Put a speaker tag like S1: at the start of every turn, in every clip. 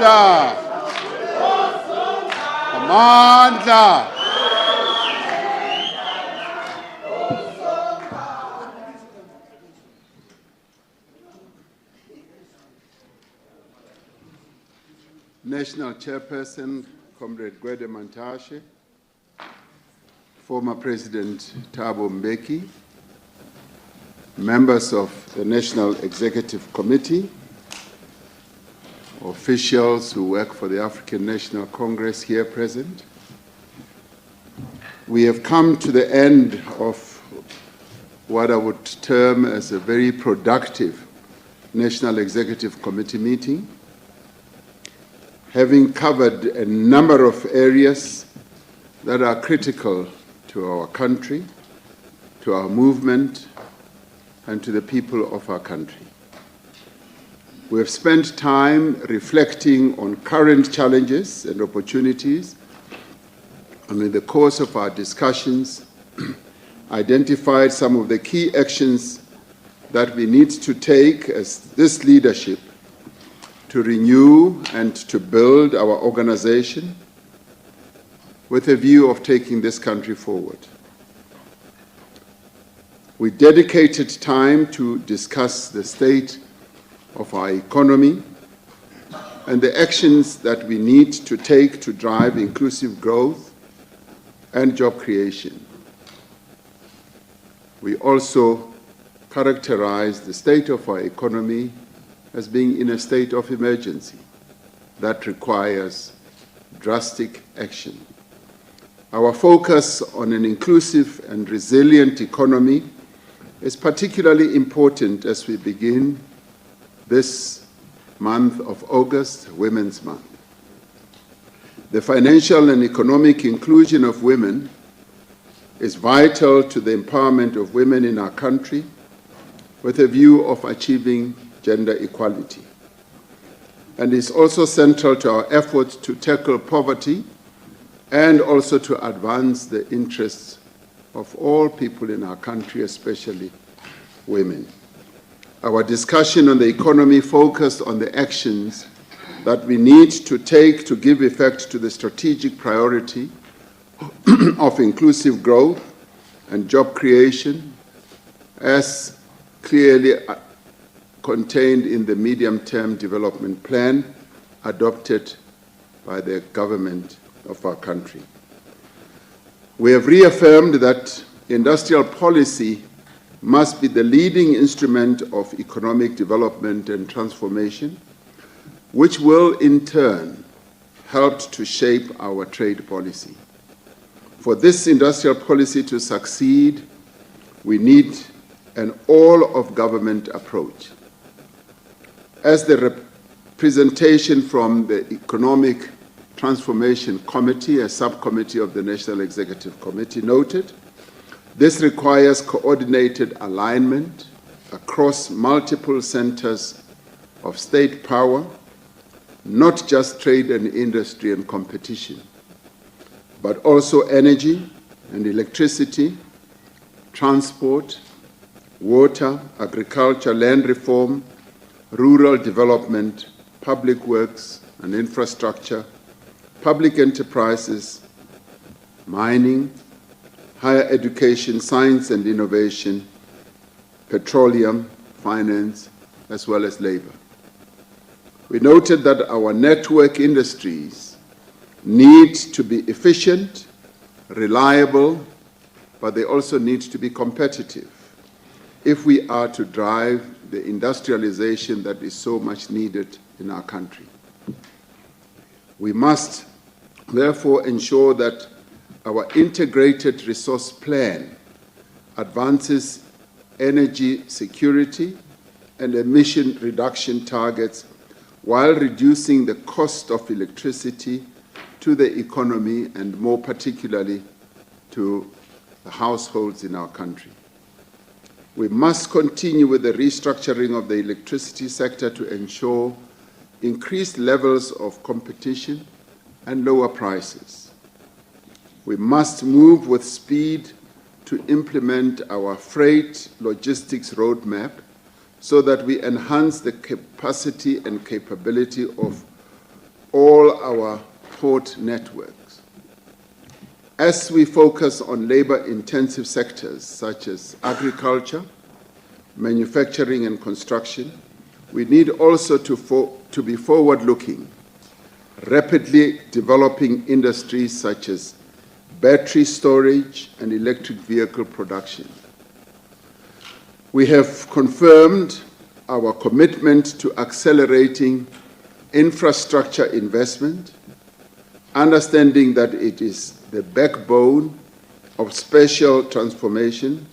S1: Amandla! Amandla! National Chairperson, Comrade Gwede Mantashe, former President Thabo Mbeki, members of the National Executive Committee, officials who work for the African National Congress here present. We have come to the end of what I would term as a very productive National Executive Committee meeting, having covered a number of areas that are critical to our country, to our movement, and to the people of our country. We have spent time reflecting on current challenges and opportunities, and in the course of our discussions, identified some of the key actions that we need to take as this leadership to renew and to build our organization with a view of taking this country forward. We dedicated time to discuss the state of our economy and the actions that we need to take to drive inclusive growth and job creation. We also characterized the state of our economy as being in a state of emergency that requires drastic action. Our focus on an inclusive and resilient economy is particularly important as we begin this month of August, Women's Month. The financial and economic inclusion of women is vital to the empowerment of women in our country with a view of achieving gender equality, and is also central to our efforts to tackle poverty and also to advance the interests of all people in our country, especially women. Our discussion on the economy focused on the actions that we need to take to give effect to the strategic priority of inclusive growth and job creation as clearly contained in the medium-term development plan adopted by the government of our country. We have reaffirmed that industrial policy must be the leading instrument of economic development and transformation, which will in turn help to shape our trade policy. For this industrial policy to succeed, we need an all-of-government approach. As the representation from the Economic Transformation Committee, a subcommittee of the National Executive Committee, noted, this requires coordinated alignment across multiple centers of state power, not just trade and industry and competition, but also energy and electricity, transport, water, agriculture, land reform, rural development, public works and infrastructure, public enterprises, mining, higher education, science and innovation, petroleum, finance, as well as labor. We noted that our network industries need to be efficient, reliable, but they also need to be competitive if we are to drive the industrialization that is so much needed in our country. We must therefore ensure that our integrated resource plan advances energy security and emission reduction targets while reducing the cost of electricity to the economy and more particularly to the households in our country. We must continue with the restructuring of the electricity sector to ensure increased levels of competition and lower prices. We must move with speed to implement our freight logistics roadmap so that we enhance the capacity and capability of all our port networks. As we focus on labor-intensive sectors such as agriculture, manufacturing and construction, we need also to be forward-looking, rapidly developing industries such as battery storage and electric vehicle production. We have confirmed our commitment to accelerating infrastructure investment, understanding that it is the backbone of spatial transformation,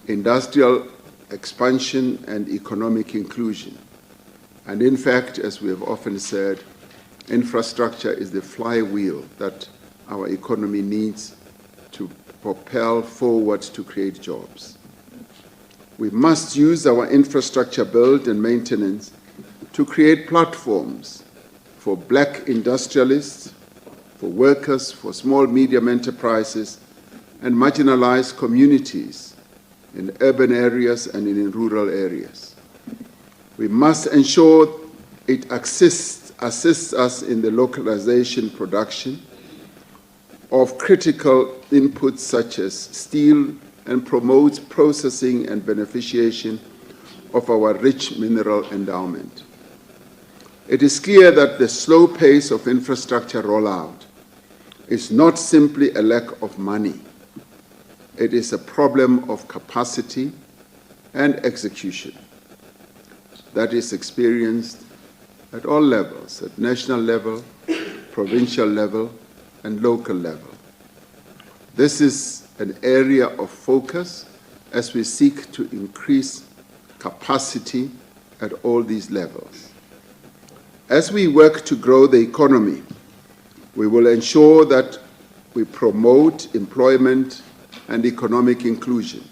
S1: industrial expansion, and economic inclusion. And in fact, as we have often said, infrastructure is the flywheel that our economy needs to propel forward to create jobs. We must use our infrastructure build and maintenance to create platforms for Black industrialists, for workers, for small, medium enterprises, and marginalized communities in urban areas and in rural areas. We must ensure it assists us in the localization production of critical inputs such as steel and promotes processing and beneficiation of our rich mineral endowment. It is clear that the slow pace of infrastructure rollout is not simply a lack of money. It is a problem of capacity and execution that is experienced at all levels, at national level, provincial level, and local level. This is an area of focus as we seek to increase capacity at all these levels. As we work to grow the economy, we will ensure that we promote employment and economic inclusion.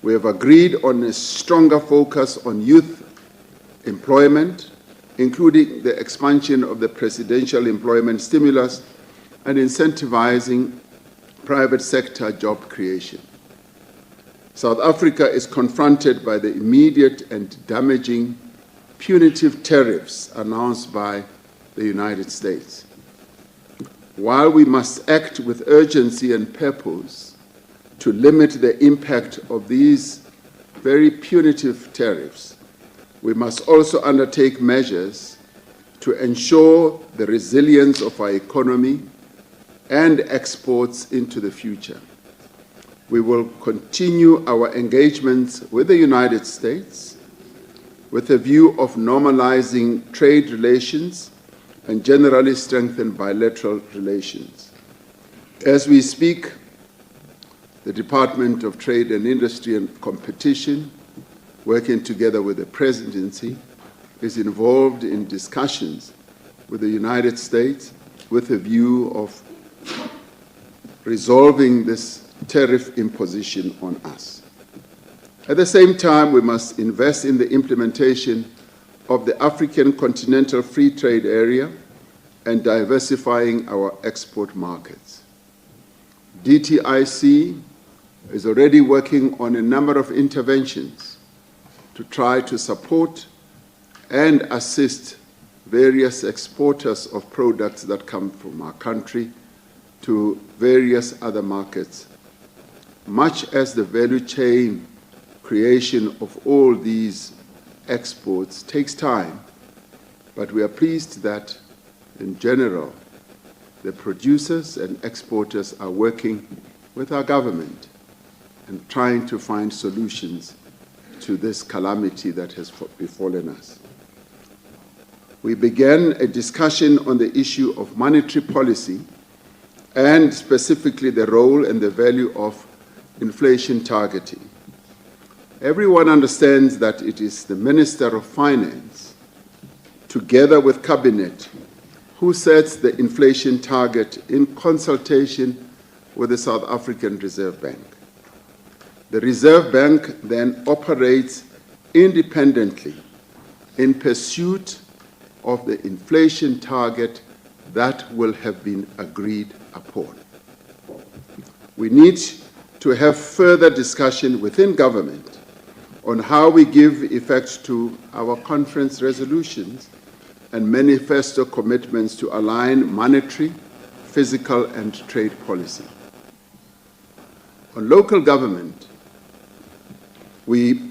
S1: We have agreed on a stronger focus on youth employment, including the expansion of the presidential employment stimulus and incentivizing private sector job creation. South Africa is confronted by the immediate and damaging punitive tariffs announced by the United States. While we must act with urgency and purpose to limit the impact of these very punitive tariffs, we must also undertake measures to ensure the resilience of our economy and exports into the future. We will continue our engagements with the United States with a view of normalizing trade relations and generally strengthen bilateral relations. As we speak, the Department of Trade and Industry and Competition, working together with the Presidency, is involved in discussions with the United States with a view of resolving this tariff imposition on us. At the same time, we must invest in the implementation of the African Continental Free Trade Area and diversifying our export markets. DTIC is already working on a number of interventions to try to support and assist various exporters of products that come from our country to various other markets. Much as the value chain creation of all these exports takes time, but we are pleased that, in general, the producers and exporters are working with our government and trying to find solutions to this calamity that has befallen us. We began a discussion on the issue of monetary policy and specifically the role and the value of inflation targeting. Everyone understands that it is the Minister of Finance, together with Cabinet, who sets the inflation target in consultation with the South African Reserve Bank. The Reserve Bank then operates independently in pursuit of the inflation target that will have been agreed upon. We need to have further discussion within government on how we give effect to our conference resolutions and manifesto commitments to align monetary, fiscal, and trade policy. On local government, we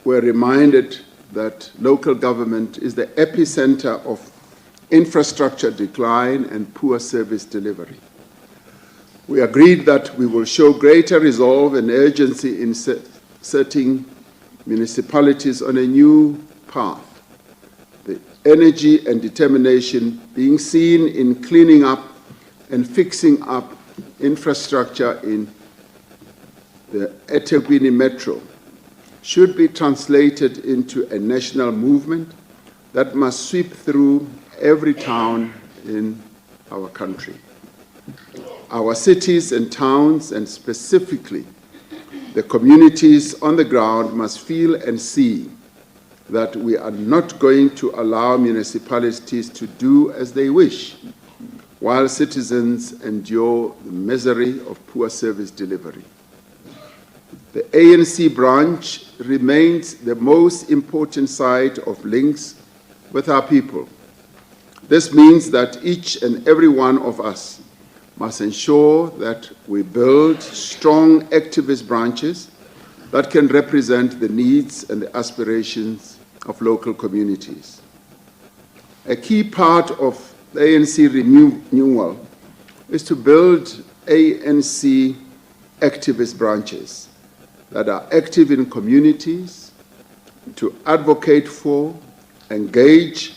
S1: were reminded that local government is the epicenter of infrastructure decline and poor service delivery. We agreed that we will show greater resolve and urgency in setting municipalities on a new path, the energy and determination being seen in cleaning up and fixing up infrastructure in the eThekwini Metro should be translated into a national movement that must sweep through every town in our country. Our cities and towns, and specifically the communities on the ground, must feel and see that we are not going to allow municipalities to do as they wish, while citizens endure the misery of poor service delivery. The ANC branch remains the most important site of links with our people. This means that each and every one of us must ensure that we build strong activist branches that can represent the needs and the aspirations of local communities. A key part of the ANC renewal is to build ANC activist branches that are active in communities, to advocate for, engage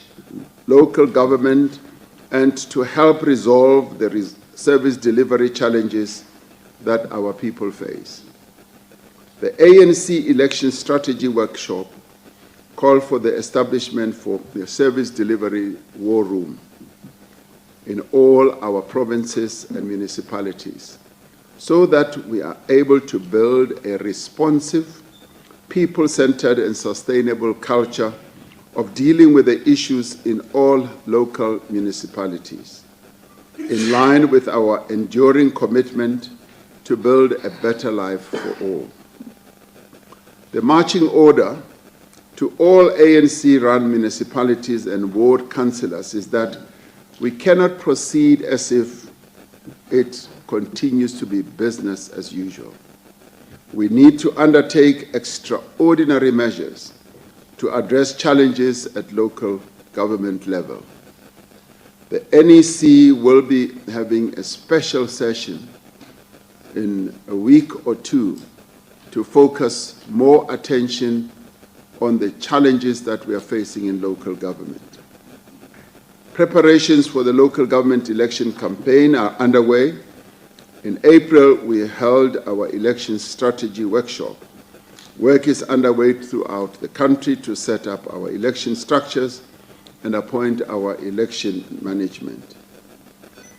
S1: local government, and to help resolve the service delivery challenges that our people face. The ANC Election Strategy Workshop called for the establishment for the service delivery war room in all our provinces and municipalities, so that we are able to build a responsive, people-centered and sustainable culture of dealing with the issues in all local municipalities, in line with our enduring commitment to build a better life for all. The marching order to all ANC-run municipalities and ward councillors is that we cannot proceed as if it continues to be business as usual. We need to undertake extraordinary measures to address challenges at local government level. The NEC will be having a special session in a week or two to focus more attention on the challenges that we are facing in local government. Preparations for the local government election campaign are underway. In April, we held our election strategy workshop. Work is underway throughout the country to set up our election structures and appoint our election management.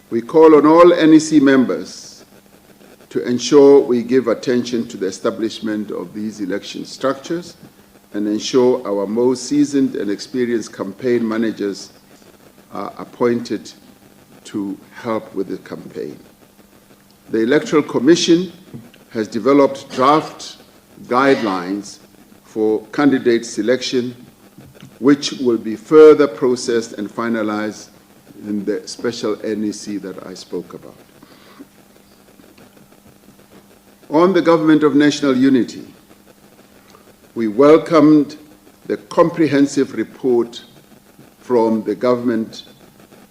S1: We call on all NEC members to ensure we give attention to the establishment of these election structures and ensure our most seasoned and experienced campaign managers are appointed to help with the campaign. The Electoral Commission has developed draft guidelines for candidate selection, which will be further processed and finalized in the special NEC that I spoke about. On the Government of National Unity, we welcomed the comprehensive report from the Government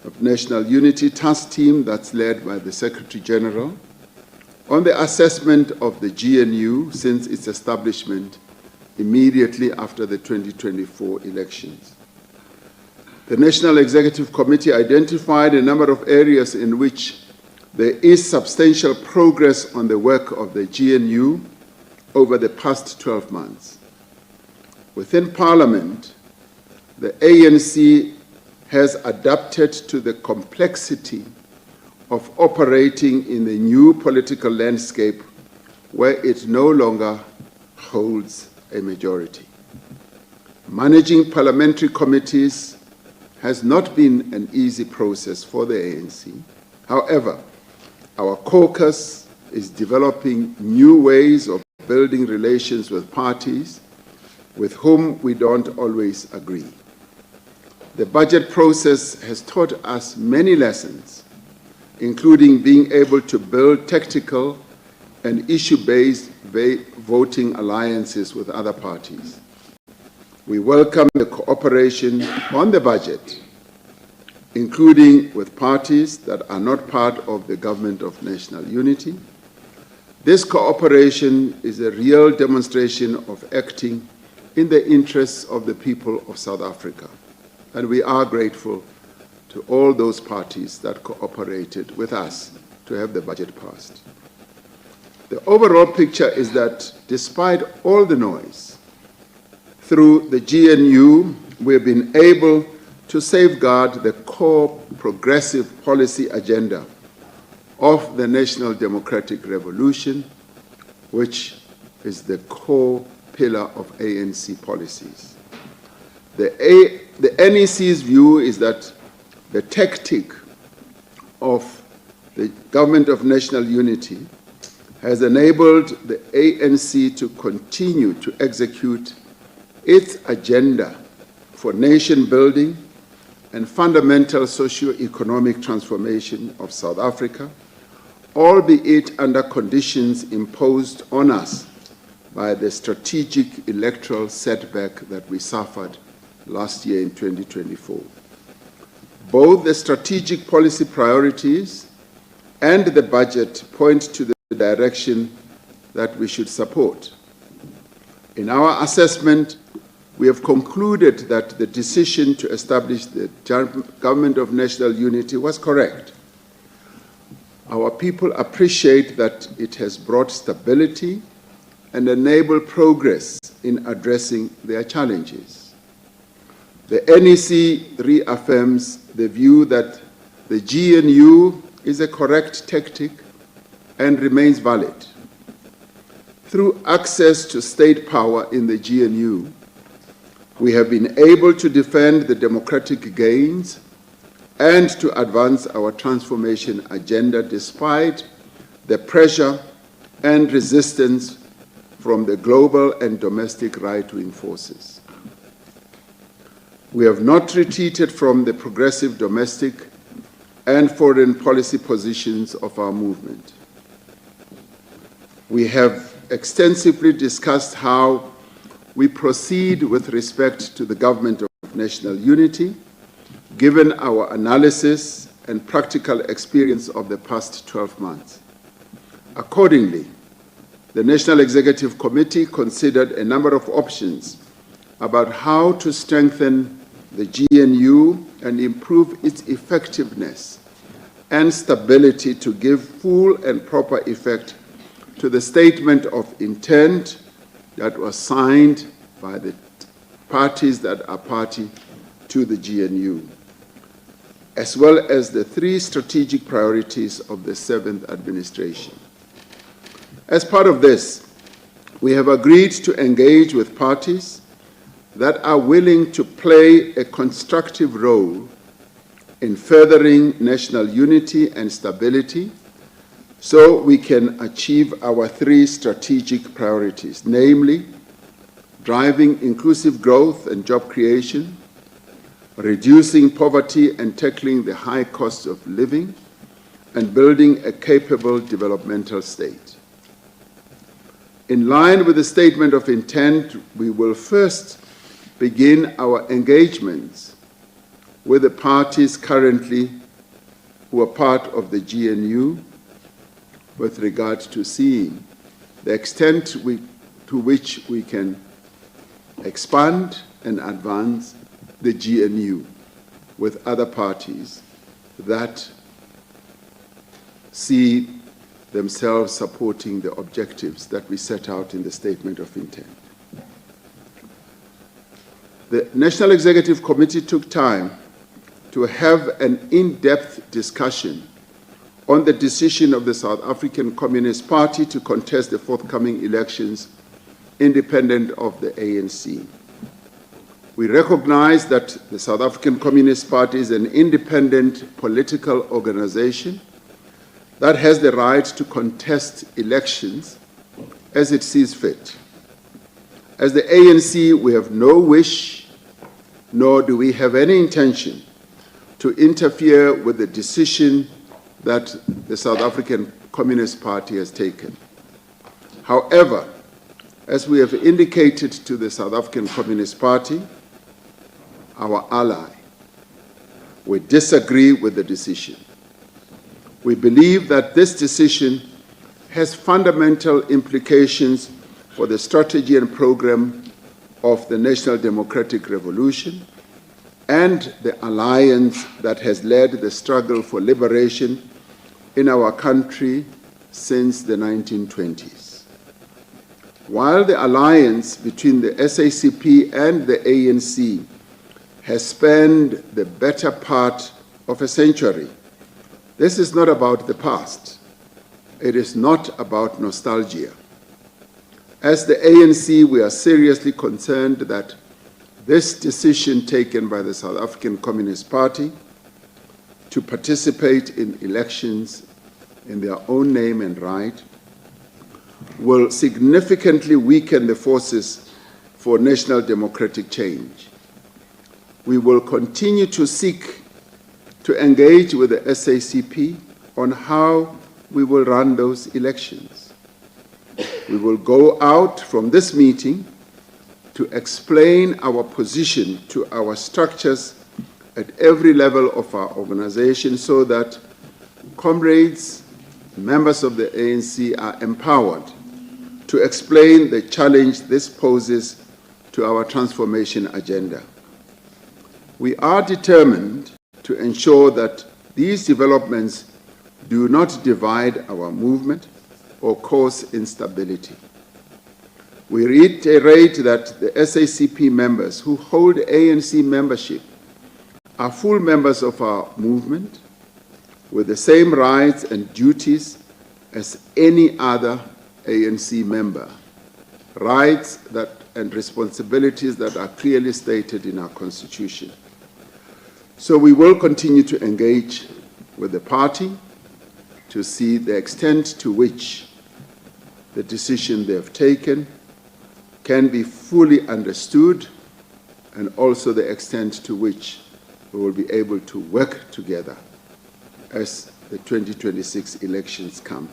S1: of National Unity task team that's led by the Secretary General on the assessment of the GNU since its establishment immediately after the 2024 elections. The National Executive Committee identified a number of areas in which there is substantial progress on the work of the GNU over the past 12 months. Within Parliament, the ANC has adapted to the complexity of operating in the new political landscape where it no longer holds a majority. Managing parliamentary committees has not been an easy process for the ANC. However, our caucus is developing new ways of building relations with parties with whom we don't always agree. The budget process has taught us many lessons, including being able to build tactical and issue-based voting alliances with other parties. We welcome the cooperation on the budget, including with parties that are not part of the Government of National Unity. This cooperation is a real demonstration of acting in the interests of the people of South Africa, and we are grateful to all those parties that cooperated with us to have the budget passed. The overall picture is that despite all the noise, through the GNU, we've been able to safeguard the core progressive policy agenda of the National Democratic Revolution, which is the core pillar of ANC policies. The NEC's view is that the tactic of the Government of National Unity has enabled the ANC to continue to execute its agenda for nation building and fundamental socio-economic transformation of South Africa, albeit under conditions imposed on us by the strategic electoral setback that we suffered last year in 2024. Both the strategic policy priorities and the budget point to the direction that we should support. In our assessment, we have concluded that the decision to establish the Government of National Unity was correct. Our people appreciate that it has brought stability and enabled progress in addressing their challenges. The NEC reaffirms the view that the GNU is a correct tactic and remains valid. Through access to state power in the GNU, we have been able to defend the democratic gains and to advance our transformation agenda despite the pressure and resistance from the global and domestic right-wing forces. We have not retreated from the progressive domestic and foreign policy positions of our movement. We have extensively discussed how we proceed with respect to the Government of National Unity, given our analysis and practical experience of the past 12 months. Accordingly, the National Executive Committee considered a number of options about how to strengthen the GNU and improve its effectiveness and stability to give full and proper effect to the statement of intent that was signed by the parties that are party to the GNU, as well as the 3 strategic priorities of the 7th administration. As part of this, we have agreed to engage with parties that are willing to play a constructive role in furthering national unity and stability so we can achieve our 3 strategic priorities, namely, driving inclusive growth and job creation, reducing poverty and tackling the high cost of living, and building a capable developmental state. In line with the statement of intent, we will first begin our engagements with the parties currently who are part of the GNU with regard to seeing the extent to which we can expand and advance the GNU with other parties that see themselves supporting the objectives that we set out in the statement of intent. The National Executive Committee took time to have an in-depth discussion on the decision of the South African Communist Party to contest the forthcoming elections independent of the ANC. We recognize that the South African Communist Party is an independent political organization that has the right to contest elections as it sees fit. As the ANC, we have no wish nor do we have any intention to interfere with the decision that the South African Communist Party has taken. However, as we have indicated to the South African Communist Party, our ally, we disagree with the decision. We believe that this decision has fundamental implications for the strategy and program of the National Democratic Revolution and the alliance that has led the struggle for liberation in our country since the 1920s. While the alliance between the SACP and the ANC has spanned the better part of a century, this is not about the past. It is not about nostalgia. As the ANC, we are seriously concerned that this decision taken by the South African Communist Party to participate in elections in their own name and right will significantly weaken the forces for national democratic change. We will continue to seek to engage with the SACP on how we will run those elections. We will go out from this meeting to explain our position to our structures at every level of our organization so that comrades, members of the ANC are empowered to explain the challenge this poses to our transformation agenda. We are determined to ensure that these developments do not divide our movement or cause instability. We reiterate that the SACP members who hold ANC membership are full members of our movement with the same rights and duties as any other ANC member, rights and responsibilities that are clearly stated in our Constitution. So we will continue to engage with the party to see the extent to which the decision they have taken can be fully understood and also the extent to which we will be able to work together as the 2026 elections come,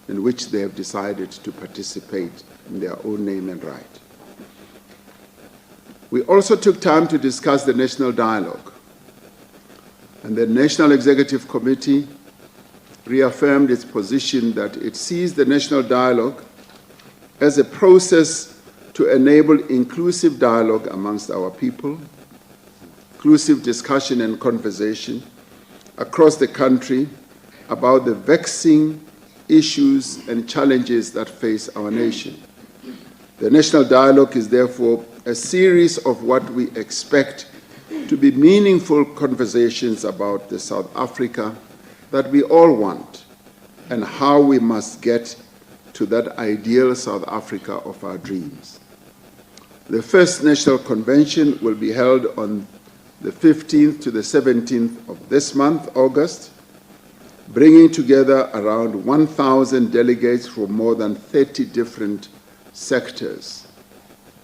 S1: in which they have decided to participate in their own name and right. We also took time to discuss the national dialogue, and the National Executive Committee reaffirmed its position that it sees the national dialogue as a process to enable inclusive dialogue amongst our people, inclusive discussion and conversation across the country about the vexing issues and challenges that face our nation. The national dialogue is therefore a series of what we expect to be meaningful conversations about the South Africa that we all want and how we must get to that ideal South Africa of our dreams. The first national convention will be held on the 15th to the 17th of this month, August, bringing together around 1,000 delegates from more than 30 different sectors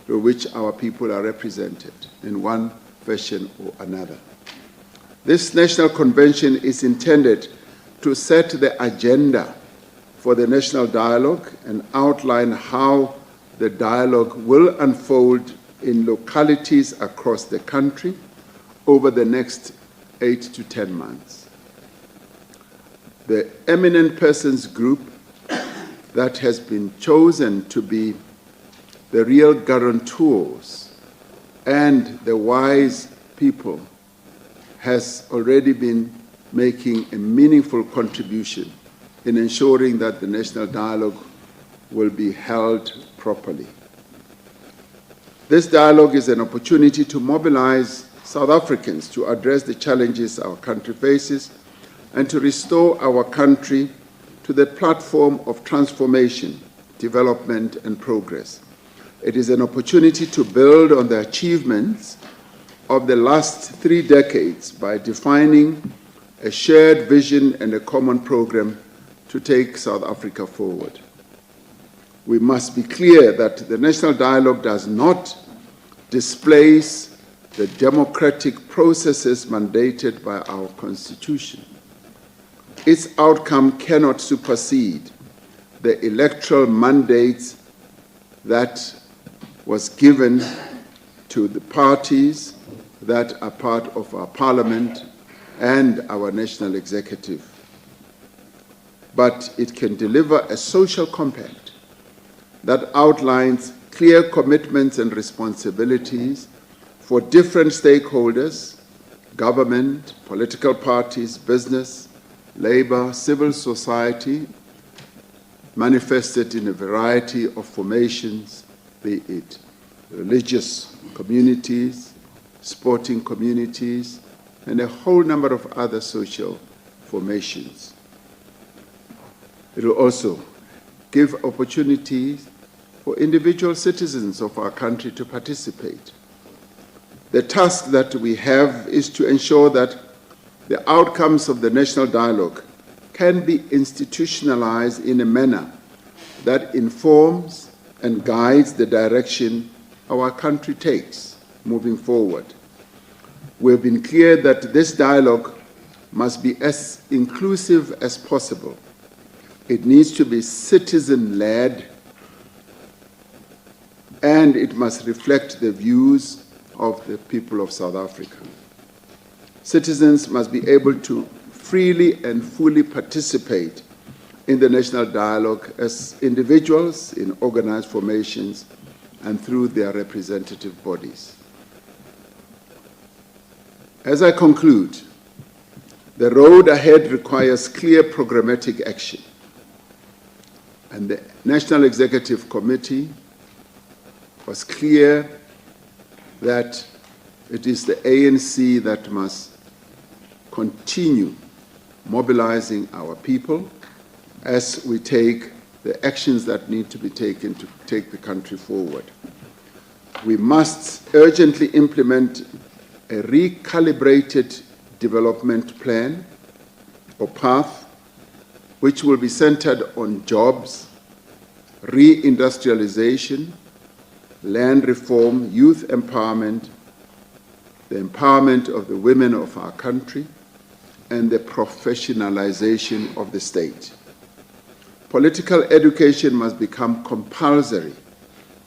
S1: through which our people are represented in one fashion or another. This national convention is intended to set the agenda for the national dialogue and outline how the dialogue will unfold in localities across the country over the next 8 to 10 months. The eminent persons group that has been chosen to be the real guarantors and the wise people has already been making a meaningful contribution in ensuring that the national dialogue will be held properly. This dialogue is an opportunity to mobilize South Africans to address the challenges our country faces and to restore our country to the platform of transformation, development, and progress. It is an opportunity to build on the achievements of the last 3 decades by defining a shared vision and a common program to take South Africa forward. We must be clear that the national dialogue does not displace the democratic processes mandated by our Constitution. Its outcome cannot supersede the electoral mandates that was given to the parties that are part of our parliament and our national executive. But it can deliver a social compact that outlines clear commitments and responsibilities for different stakeholders, government, political parties, business, labor, civil society, manifested in a variety of formations, be it religious communities, sporting communities, and a whole number of other social formations. It will also give opportunities for individual citizens of our country to participate. The task that we have is to ensure that the outcomes of the national dialogue can be institutionalized in a manner that informs and guides the direction our country takes moving forward. We have been clear that this dialogue must be as inclusive as possible. It needs to be citizen-led, and it must reflect the views of the people of South Africa. Citizens must be able to freely and fully participate in the national dialogue as individuals in organized formations and through their representative bodies. As I conclude, the road ahead requires clear programmatic action, and the National Executive Committee was clear that it is the ANC that must continue mobilizing our people as we take the actions that need to be taken to take the country forward. We must urgently implement a recalibrated development plan or path which will be centered on jobs, reindustrialization, land reform, youth empowerment, the empowerment of the women of our country, and the professionalization of the state. Political education must become compulsory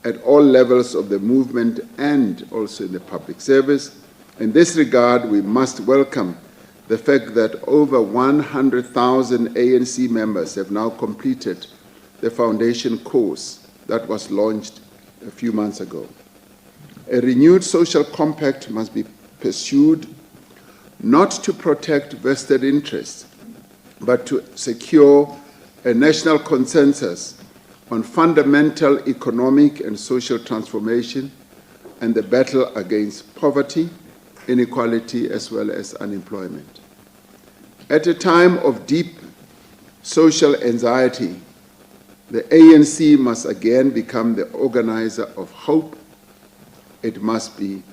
S1: at all levels of the movement and also in the public service. In this regard, we must welcome the fact that over 100,000 ANC members have now completed the foundation course that was launched a few months ago. A renewed social compact must be pursued not to protect vested interests, but to secure a national consensus on fundamental economic and social transformation and the battle against poverty, inequality, as well as unemployment. At a time of deep social anxiety, the ANC must again become the organizer of hope. It must be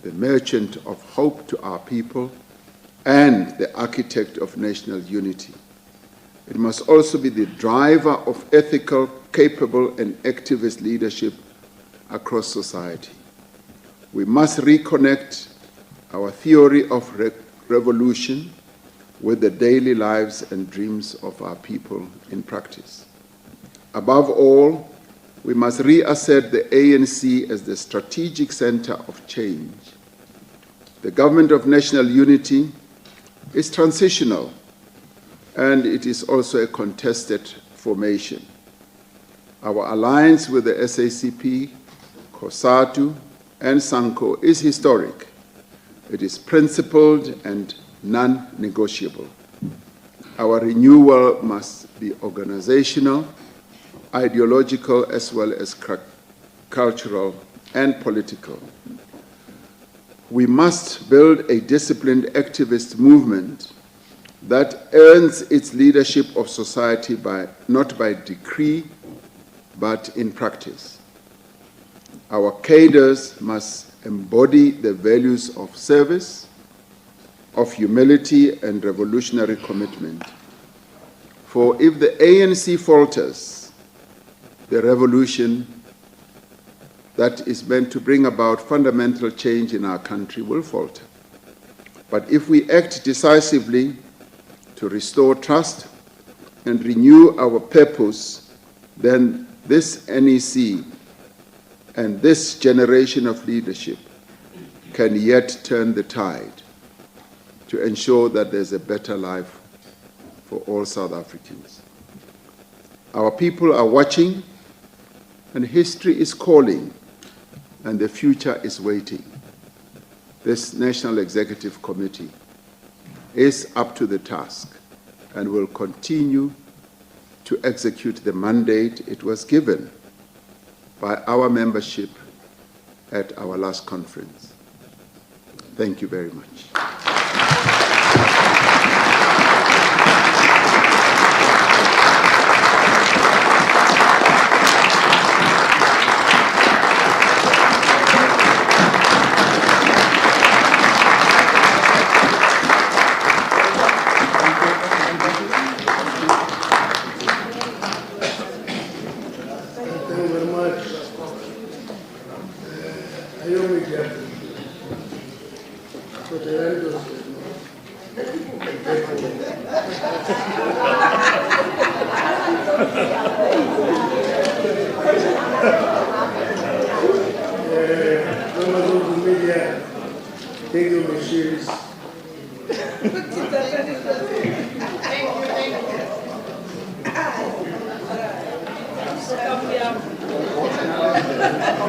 S1: the merchant of hope to our people and the architect of national unity. It must also be the driver of ethical, capable, and activist leadership across society. We must reconnect our theory of revolution with the daily lives and dreams of our people in practice. Above all, we must reassert the ANC as the strategic center of change. The government of national unity is transitional, and it is also a contested formation. Our alliance with the SACP, COSATU, and SANCO is historic. It is principled and non-negotiable. Our renewal must be organizational, ideological, as well as cultural and political. We must build a disciplined activist movement that earns its leadership of society not by decree, but in practice. Our cadres must embody the values of service, of humility, and revolutionary commitment. For if the ANC falters, the revolution that is meant to bring about fundamental change in our country will falter. But if we act decisively to restore trust and renew our purpose, then this NEC and this generation of leadership can yet turn the tide to ensure that there's a better life for all South Africans. Our people are watching, and history is calling, and the future is waiting. This National Executive Committee is up to the task and will continue to execute the mandate it was given by our membership at our last conference. Thank you very much.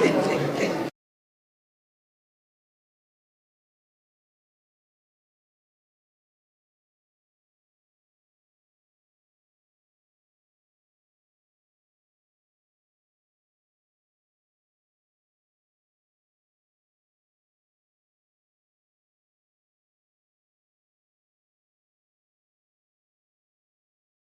S2: Thank you.